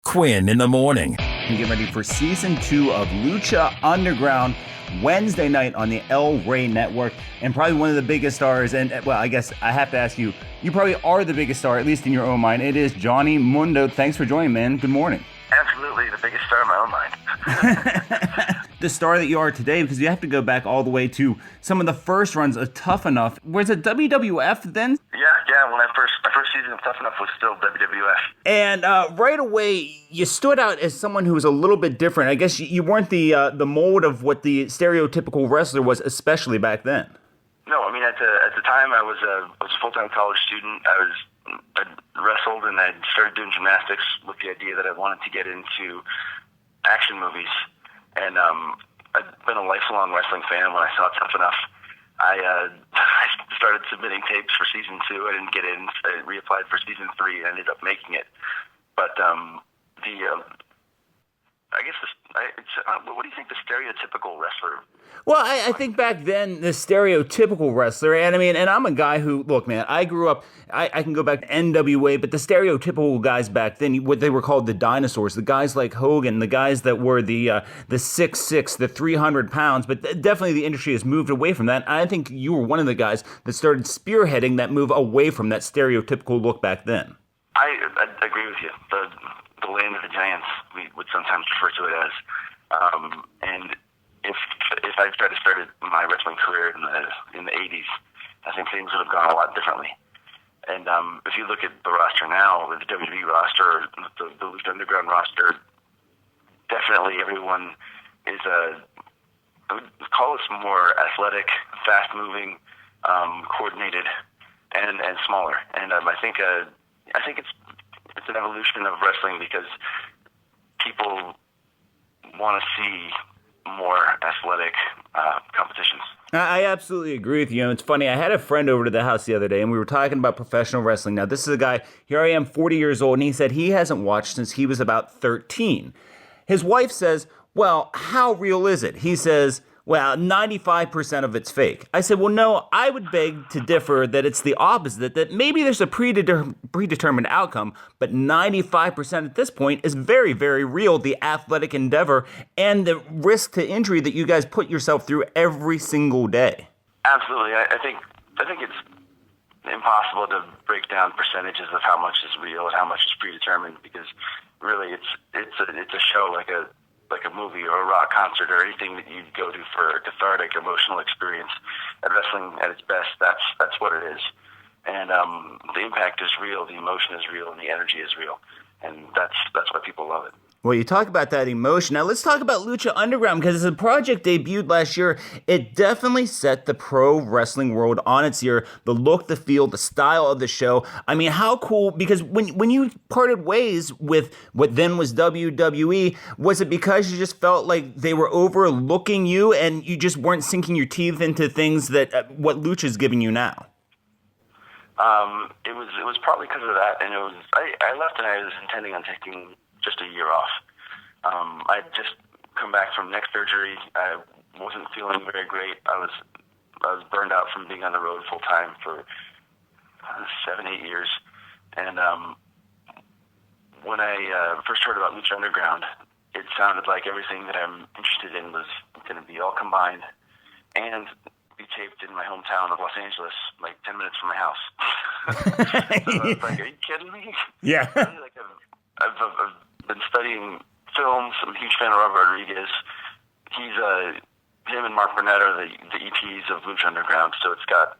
Quinn in the morning. Get ready for season 2 of Lucha Underground, Wednesday night on the El Rey Network. And probably one of the biggest stars, and well, I guess I have to ask you, you probably are the biggest star, at least in your own mind. It is Johnny Mundo. Thanks for joining, man. Good morning. Absolutely, the biggest star in my own mind. The star that you are today, because you have to go back all the way to some of the first runs of Tough Enough. Was it WWF then? Yeah. When my first season of Tough Enough was still WWF. And right away, you stood out as someone who was a little bit different. I guess you weren't the mold of what the stereotypical wrestler was, especially back then. No, I mean at the time I was a full-time college student. I wrestled and I started doing gymnastics with the idea that I wanted to get into action movies. And I've been a lifelong wrestling fan. When I saw Tough Enough, I started submitting tapes for season 2. I didn't get in. I reapplied for season 3 and ended up making it. But I guess what do you think the stereotypical wrestler? Well, I think back then, the stereotypical wrestler, and I mean, and I'm a guy who, look, man, I grew up, I can go back to NWA, but the stereotypical guys back then, what they were called the dinosaurs, the guys like Hogan, the guys that were the 6'6", the 300 pounds, but definitely the industry has moved away from that. I think you were one of the guys that started spearheading that move away from that stereotypical look back then. I agree with you. The land of the giants, we would sometimes refer to it as. And if I tried to start my wrestling career in the 80s, I think things would have gone a lot differently. And if you look at the roster now, with the WWE roster, the Lucha Underground roster, definitely everyone is I would call us more athletic, fast-moving, coordinated, and smaller. And I think it's an evolution of wrestling because people want to see more athletic competitions. I absolutely agree with you. And it's funny, I had a friend over to the house the other day, and we were talking about professional wrestling. Now, this is a guy, here I am, 40 years old, and he said he hasn't watched since he was about 13. His wife says, well, how real is it? He says, well, 95% of it's fake. I said, well, no, I would beg to differ that it's the opposite, that maybe there's a predetermined outcome, but 95% at this point is very, very real, the athletic endeavor and the risk to injury that you guys put yourself through every single day. Absolutely. I think it's impossible to break down percentages of how much is real and how much is predetermined because really it's a show like a movie or a rock concert or anything that you'd go to for a cathartic emotional experience. And wrestling at its best, that's what it is. And the impact is real, the emotion is real, and the energy is real. And that's why people love it. Well, you talk about that emotion. Now, let's talk about Lucha Underground, because as the project debuted last year, it definitely set the pro wrestling world on its ear. The look, the feel, the style of the show. I mean, how cool, because when you parted ways with what then was WWE, was it because you just felt like they were overlooking you and you just weren't sinking your teeth into things that what Lucha's giving you now? It was probably because of that, and I left and I was intending on taking just a year off. I'd just come back from neck surgery. I wasn't feeling very great. I was burned out from being on the road full time for 7-8 years. And when I first heard about Lucha Underground, it sounded like everything that I'm interested in was going to be all combined and be taped in my hometown of Los Angeles, like 10 minutes from my house. So I was like, are you kidding me? Yeah. I've been studying films. I'm a huge fan of Robert Rodriguez. Him and Mark Burnett are the EPs of Lucha Underground, so it's got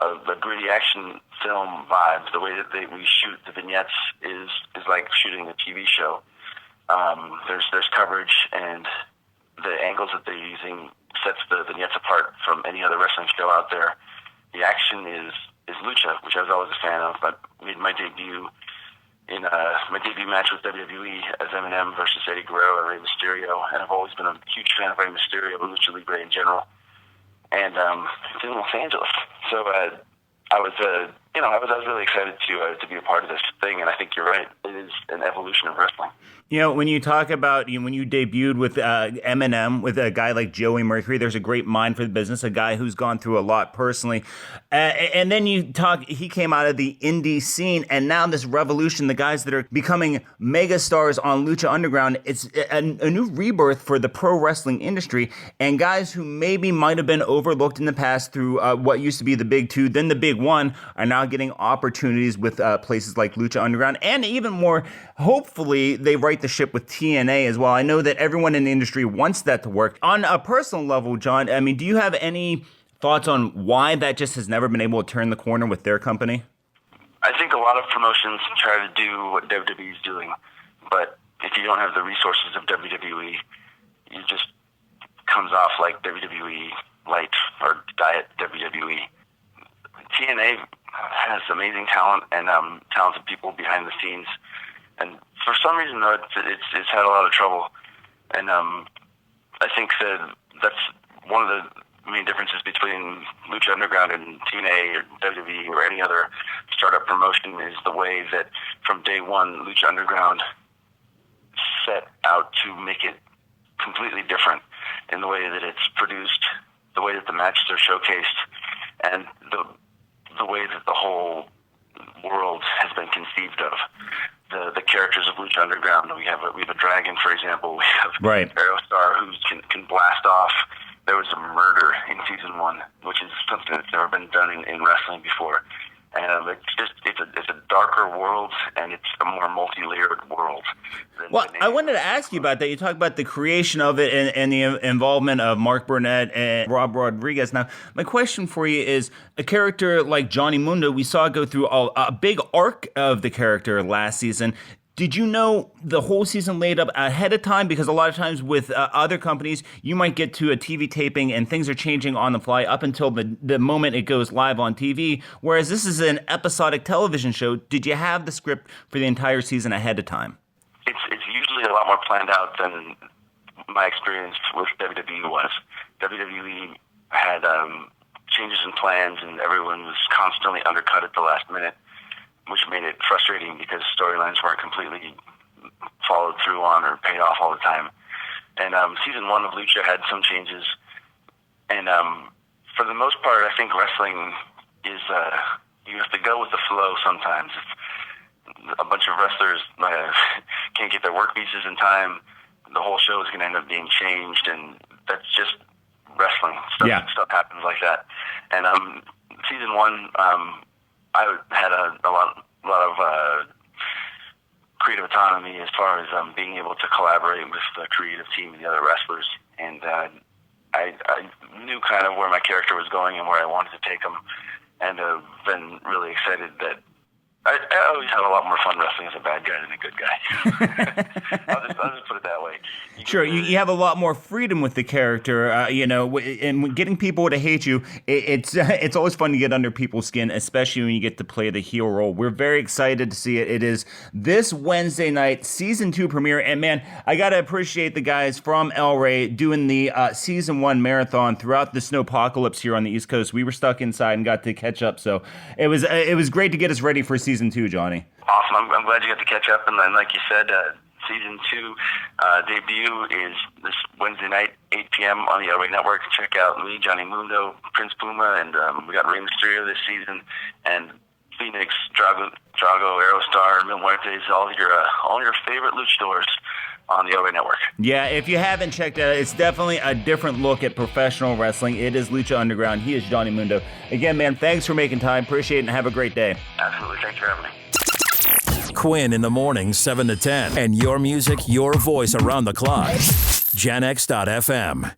a gritty action film vibe. The way that we shoot the vignettes is like shooting a TV show. There's coverage, and the angles that they're using sets the vignettes apart from any other wrestling show out there. The action is Lucha, which I was always a fan of. I made my debut in my debut match with WWE as Eminem versus Eddie Guerrero and Rey Mysterio, and I've always been a huge fan of Rey Mysterio and Lucha Libre in general. And it's in Los Angeles, so I was I was really excited to be a part of this thing, and I think you're right. It is an evolution of wrestling. When you talk about when you debuted with Eminem, with a guy like Joey Mercury, there's a great mind for the business, a guy who's gone through a lot personally. And then he came out of the indie scene, and now this revolution, the guys that are becoming mega stars on Lucha Underground, it's a new rebirth for the pro wrestling industry, and guys who maybe might have been overlooked in the past through what used to be the big two, then the big one, are now getting opportunities with places like Lucha Underground, and even more, hopefully, they right the ship with TNA as well. I know that everyone in the industry wants that to work. On a personal level, John, I mean, do you have any thoughts on why that just has never been able to turn the corner with their company? I think a lot of promotions try to do what WWE is doing, but if you don't have the resources of WWE, it just comes off like WWE light or diet WWE. TNA has amazing talent and talented people behind the scenes. And for some reason, though, it's had a lot of trouble. And I think that's one of the main differences between Lucha Underground and TNA or WWE or any other startup promotion is the way that from day one, Lucha Underground set out to make it completely different in the way that it's produced, the way that the matches are showcased, and the way that the whole world has been conceived of. The characters of Lucha Underground. We have a dragon, for example. We have Aerostar, who can blast off. There was a murder in season 1, which is something that's never been done in wrestling before. And it's a darker world, and it's a more multi-layered world. Well, I wanted to ask you about that. You talk about the creation of it and the involvement of Mark Burnett and Rob Rodriguez. Now, my question for you is, a character like Johnny Mundo, we saw go through a big arc of the character last season. Did you know the whole season laid up ahead of time? Because a lot of times with other companies, you might get to a TV taping and things are changing on the fly up until the moment it goes live on TV. Whereas this is an episodic television show. Did you have the script for the entire season ahead of time? It's usually a lot more planned out than my experience with WWE was. WWE had changes in plans, and everyone was constantly undercut at the last minute, which made it frustrating because storylines weren't completely followed through on or paid off all the time. And season 1 of Lucha had some changes. And for the most part, I think wrestling is, you have to go with the flow sometimes. If a bunch of wrestlers can't get their work pieces in time, the whole show is going to end up being changed, and that's just wrestling. Stuff happens like that. And season 1, I had a lot of creative autonomy as far as being able to collaborate with the creative team and the other wrestlers, and I knew kind of where my character was going and where I wanted to take him, and been really excited that I always have a lot more fun wrestling as a bad guy than a good guy. I'll just put it that way. Sure, you have a lot more freedom with the character, and getting people to hate you, it's always fun to get under people's skin, especially when you get to play the heel role. We're very excited to see it. It is this Wednesday night, Season 2 premiere, and man, I got to appreciate the guys from El Rey doing the Season 1 marathon throughout the snowpocalypse here on the East Coast. We were stuck inside and got to catch up, so it was great to get us ready for Season 2, Johnny. Awesome. I'm glad you got to catch up, and then like you said, Season 2 debut is this Wednesday night, 8 p.m. on the El Rey Network. Check out me, Johnny Mundo, Prince Puma, and we got Rey Mysterio this season, and Phoenix, Drago, Aerostar, Mil Muertes, all your favorite luchadors on the El Rey Network. Yeah, if you haven't checked it out, it's definitely a different look at professional wrestling. It is Lucha Underground. He is Johnny Mundo. Again, man, thanks for making time. Appreciate it, and have a great day. Absolutely. Thanks for having me. Quinn in the morning, 7 to 10. And your music, your voice around the clock. GenX.fm.